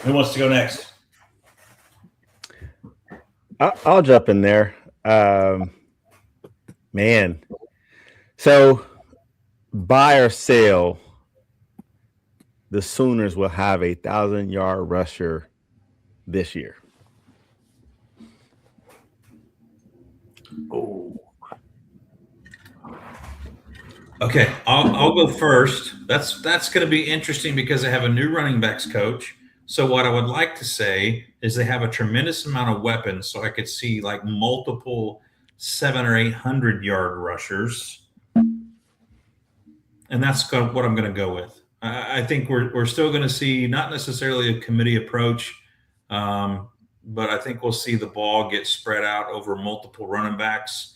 Who wants to go next? I'll jump in there. Man. So buy or sell, the Sooners will have 1,000-yard rusher this year. Oh. Okay, I'll go first. That's going to be interesting because they have a new running backs coach. So what I would like to say is they have a tremendous amount of weapons. So I could see like multiple 700 or 800-yard rushers, and that's what I'm going to go with. I think we're still going to see not necessarily a committee approach, but I think we'll see the ball get spread out over multiple running backs.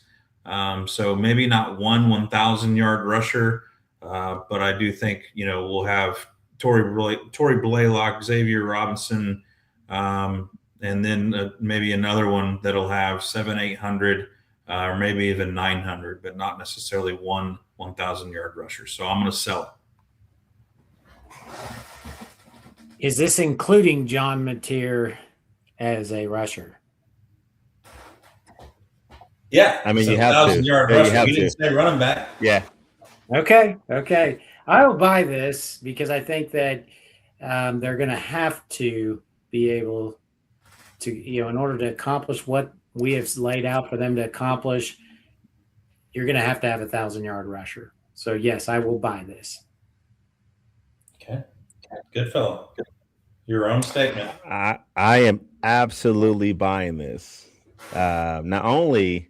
So maybe not one 1,000-yard rusher, but I do think we'll have Tory Blaylock, Xavier Robinson, and then maybe another one that'll have 700-800, or maybe even 900, but not necessarily one 1,000-yard rusher. So I'm going to sell it. Is this including John Mateer as a rusher? Yeah, I mean, you have to. Yard Yeah, you rusher. have We didn't say running back. Yeah. Okay. I'll buy this because I think that they're going to have to be able to, in order to accomplish what we have laid out for them to accomplish, you're going to have 1,000-yard rusher. So yes, I will buy this. Okay. Good fellow. Your own statement. I am absolutely buying this. Not only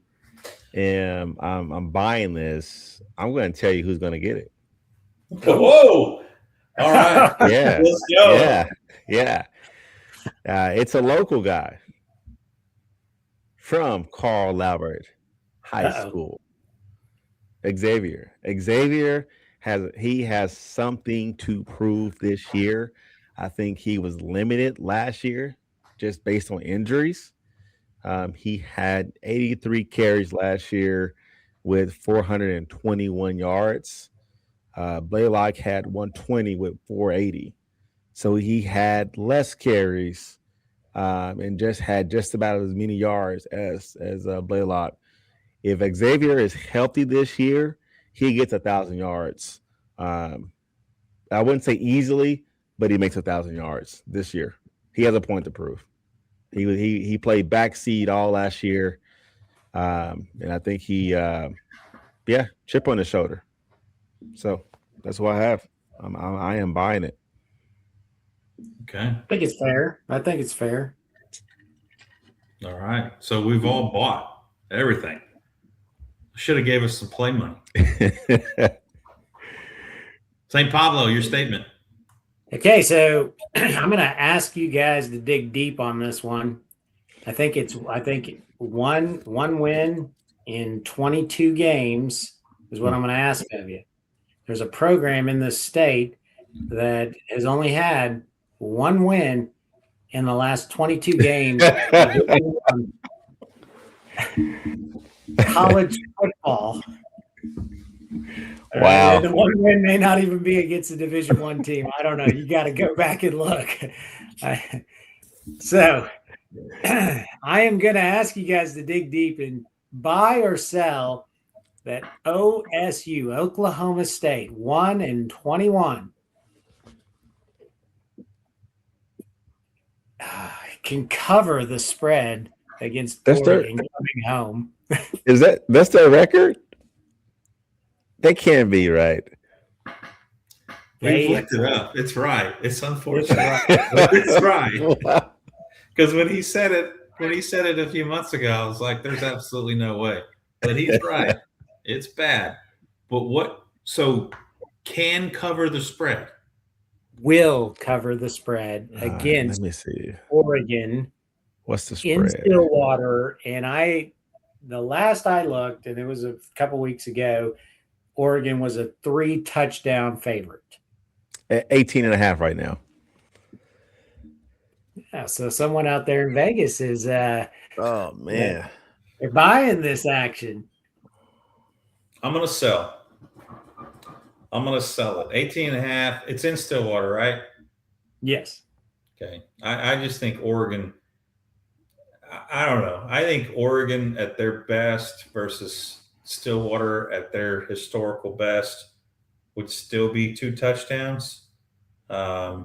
am I'm buying this, I'm going to tell you who's going to get it. Whoa! All right. Yeah, Let's go. yeah. It's a local guy from Carl Lambert High School. Xavier. Xavier has something to prove this year. I think he was limited last year just based on injuries. He had 83 carries last year with 421 yards. Blaylock had 120 with 480. So he had less carries and just had just about as many yards as Blaylock. If Xavier is healthy this year, he gets 1,000 yards. I wouldn't say easily, but he makes 1,000 yards this year. He has a point to prove. He played backseat all last year, and I think he, chip on his shoulder. So that's what I have. I am buying it. Okay. I think it's fair. All right. So we've all bought everything. Should have gave us some play money. St. Pablo, your statement. Okay, so I'm going to ask you guys to dig deep on this one. I think one win in 22 games is what I'm going to ask of you. There's a program in this state that has only had one win in the last 22 games. College football. Wow. The one win may not even be against a Division I team. I don't know. You got to go back and look. So I am going to ask you guys to dig deep and buy or sell that OSU, Oklahoma State, 1-21. Can cover the spread against Oregon coming home. That's their record? They can't be right. We looked it up. It's right. It's unfortunate. It's right. Because when he said it a few months ago, I was like, "There's absolutely no way." But he's right. It's bad. But what? So can cover the spread. Will cover the spread against let me see. Oregon. What's the spread? In Stillwater, and the last I looked, and it was a couple weeks ago, Oregon was a 3-touchdown favorite. 18.5 right now. Yeah, so someone out there in Vegas is oh man. They're buying this action. I'm gonna sell. I'm going to sell it. 18.5. It's in Stillwater, right? Yes. Okay. I just think Oregon, I don't know. I think Oregon at their best versus Stillwater at their historical best would still be 2 touchdowns. I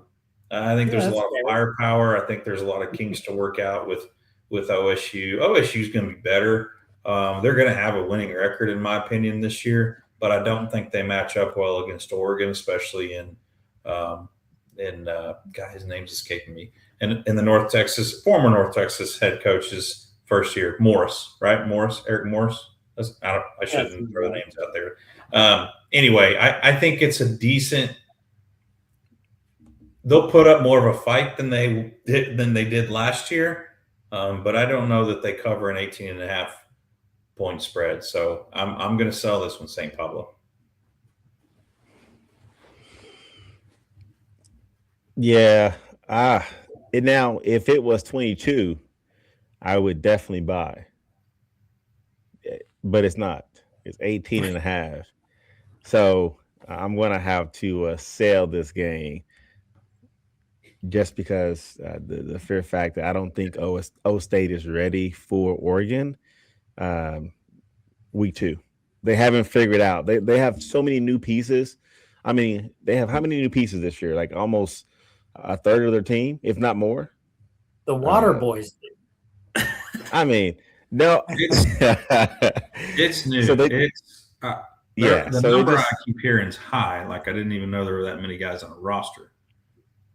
think there's a lot of firepower. I think there's a lot of kinks to work out with OSU. OSU is going to be better. They're going to have a winning record, in my opinion, this year. But I don't think they match up well against Oregon, especially in his name's escaping me. And in the former North Texas head coach's first year, Morris, right? Eric Morris. I shouldn't throw the names out there. Anyway, I think it's a decent. They'll put up more of a fight than they did last year, but I don't know that they cover an 18.5 point spread. So I'm going to sell this one, St. Pablo. Yeah. Now, if it was 22, I would definitely buy. But it's not. It's 18.5. So I'm going to have to sell this game just because the fair fact that I don't think O State is ready for Oregon. Week 2, they haven't figured out. They have so many new pieces. I mean, they have how many new pieces this year? Like almost a third of their team, if not more. The Water Boys. I mean, no, it's new. So the so number I keep hearing is high. Like I didn't even know there were that many guys on a roster.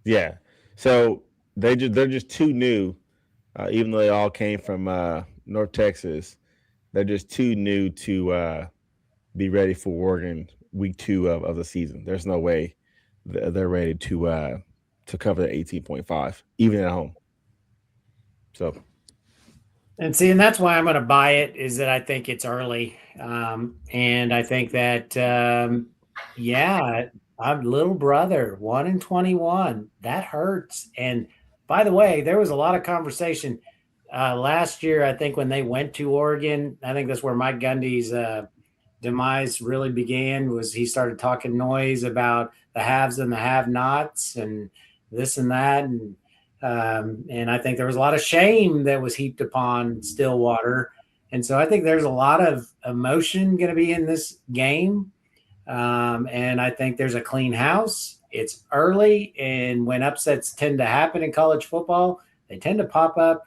Yeah. So they're just too new, even though they all came from North Texas. They're just too new to be ready for Oregon week 2 of the season. There's no way they're ready to cover the 18.5, even at home. So And see, and that's why I'm going to buy it, is that I think it's early. And I think that, yeah, I'm little brother, 1-21. That hurts. And by the way, there was a lot of conversation last year. I think when they went to Oregon, I think that's where Mike Gundy's demise really began, was he started talking noise about the haves and the have-nots and this and that. And I think there was a lot of shame that was heaped upon Stillwater. And so I think there's a lot of emotion going to be in this game. And I think there's a clean house. It's early. And when upsets tend to happen in college football, they tend to pop up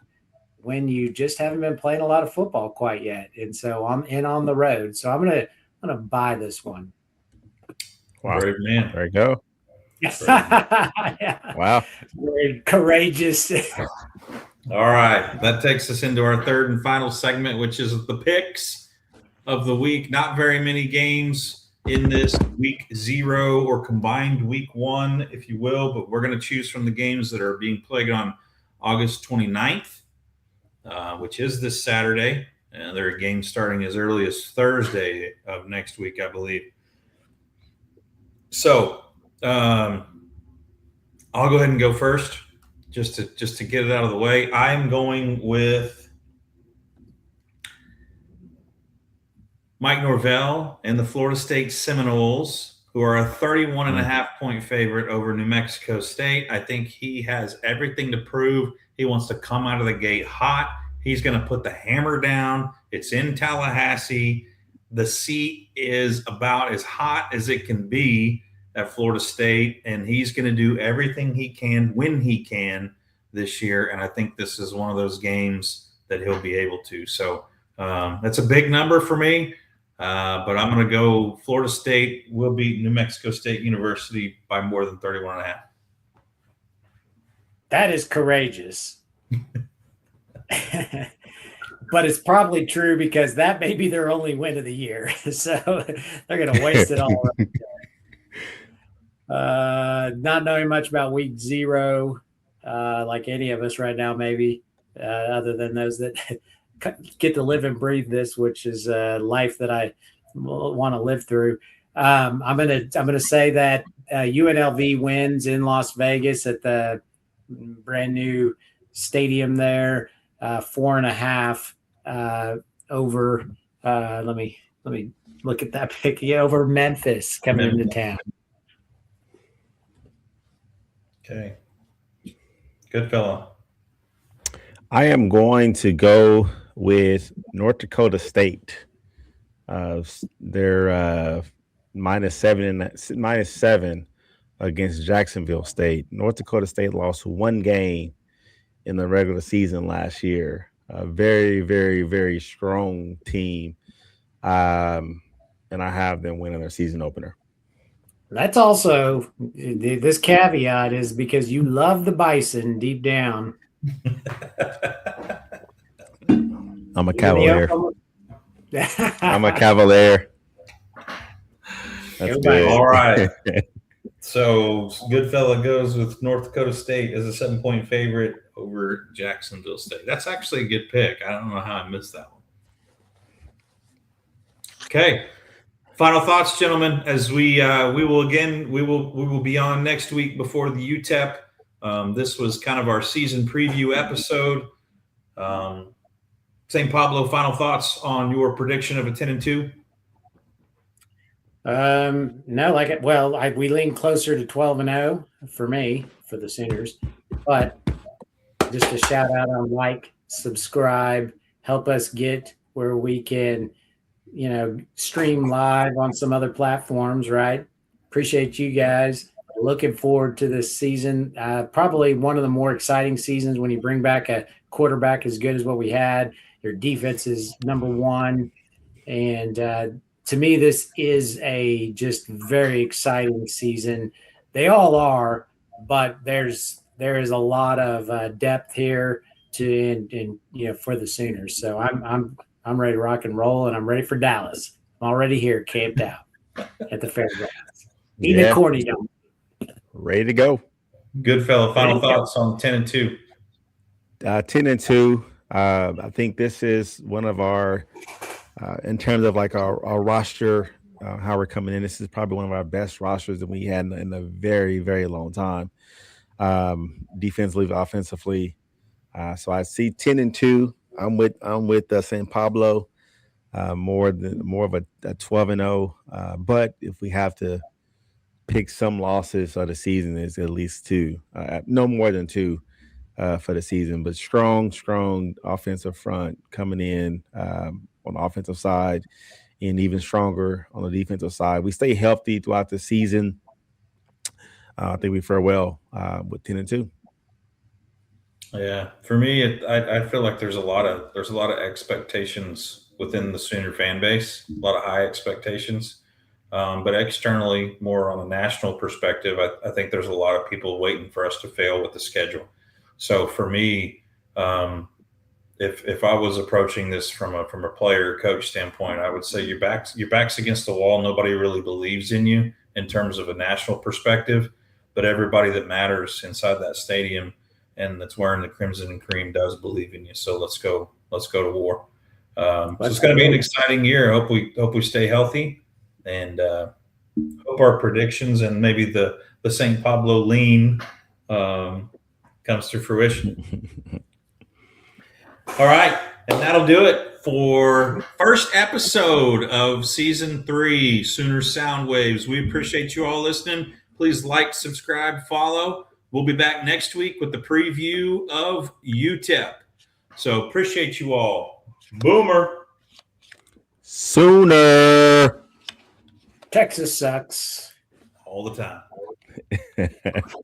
when you just haven't been playing a lot of football quite yet. And so I'm in on the road. So I'm gonna buy this one. wow. Brave man. There you go. Yeah. Wow. Very courageous. All right. That takes us into our third and final segment, which is the picks of the week. Not very many games in this week 0 or combined week 1, if you will, but we're going to choose from the games that are being played on August 29th, which is this Saturday. And there are games starting as early as Thursday of next week, I believe. So I'll go ahead and go first, just to get it out of the way. I'm going with Mike Norvell and the Florida State Seminoles, who are a 31.5-point favorite over New Mexico State. I think he has everything to prove. He wants to come out of the gate hot. He's going to put the hammer down. It's in Tallahassee. The seat is about as hot as it can be at Florida State, and he's going to do everything he can when he can this year. And I think this is one of those games that he'll be able to. So that's a big number for me, but I'm going to go Florida State will beat New Mexico State University by more than 31.5. That is courageous. But it's probably true, because that may be their only win of the year. So they're going to waste it all. Not knowing much about week 0, like any of us right now, maybe, other than those that get to live and breathe this, which is a life that I want to live through. I'm gonna say that UNLV wins in Las Vegas at the brand new stadium there, 4.5 over. Let me look at that pick. Yeah, over Memphis coming into town. Okay. Good fellow. I am going to go with North Dakota State. They're -7 against Jacksonville State. North Dakota State lost 1 game in the regular season last year. A very, very, very strong team. And I have them winning their season opener. That's also, this caveat is because you love the Bison deep down. I'm a Cavalier. I'm a Cavalier. That's good. All right. So Goodfella goes with North Dakota State as a 7-point favorite over Jacksonville State. That's actually a good pick. I don't know how I missed that one. Okay. Final thoughts, gentlemen, as we will be on next week before the UTEP. This was kind of our season preview episode. St. Pablo, final thoughts on your prediction of a 10-2? No, we lean closer to 12-0 for me, for the Sooners. But just a shout out on like, subscribe, help us get where we can, stream live on some other platforms, right? Appreciate you guys. Looking forward to this season. Probably one of the more exciting seasons when you bring back a quarterback as good as what we had. Your defense is number one. And to me, this is a just very exciting season. They all are, but there is a lot of depth here for the Sooners. So I'm ready to rock and roll, and I'm ready for Dallas. I'm already here, camped out at the fairgrounds, eating a corny dog. Ready to go. Good fellow. Final thoughts on 10-2. 10-2. I think this is one of our, in terms of like our roster, how we're coming in. This is probably one of our best rosters that we had in a very, very long time. Defensively, offensively. So I see 10-2. I'm with St. Pablo. More of a 12-0. But if we have to pick some losses of the season, is at least 2. No more than 2 for the season. But strong offensive front coming in on the offensive side, and even stronger on the defensive side. We stay healthy throughout the season. I think we fare well with 10-2. Yeah, for me, I feel like there's a lot of expectations within the Sooner fan base, a lot of high expectations. But externally, more on a national perspective, I think there's a lot of people waiting for us to fail with the schedule. So for me, if I was approaching this from a player coach standpoint, I would say your back's against the wall. Nobody really believes in you in terms of a national perspective, but everybody that matters inside that stadium and that's wearing the crimson and cream does believe in you. So let's go to war. So it's going to be an exciting year. I hope we stay healthy, and hope our predictions and maybe the St. Pablo lean comes to fruition. All right, and that'll do it for first episode of season 3, Sooner Sound Waves. We appreciate you all listening. Please like, subscribe, follow. We'll be back next week with the preview of UTEP. So appreciate you all. Boomer. Sooner. Texas sucks All the time.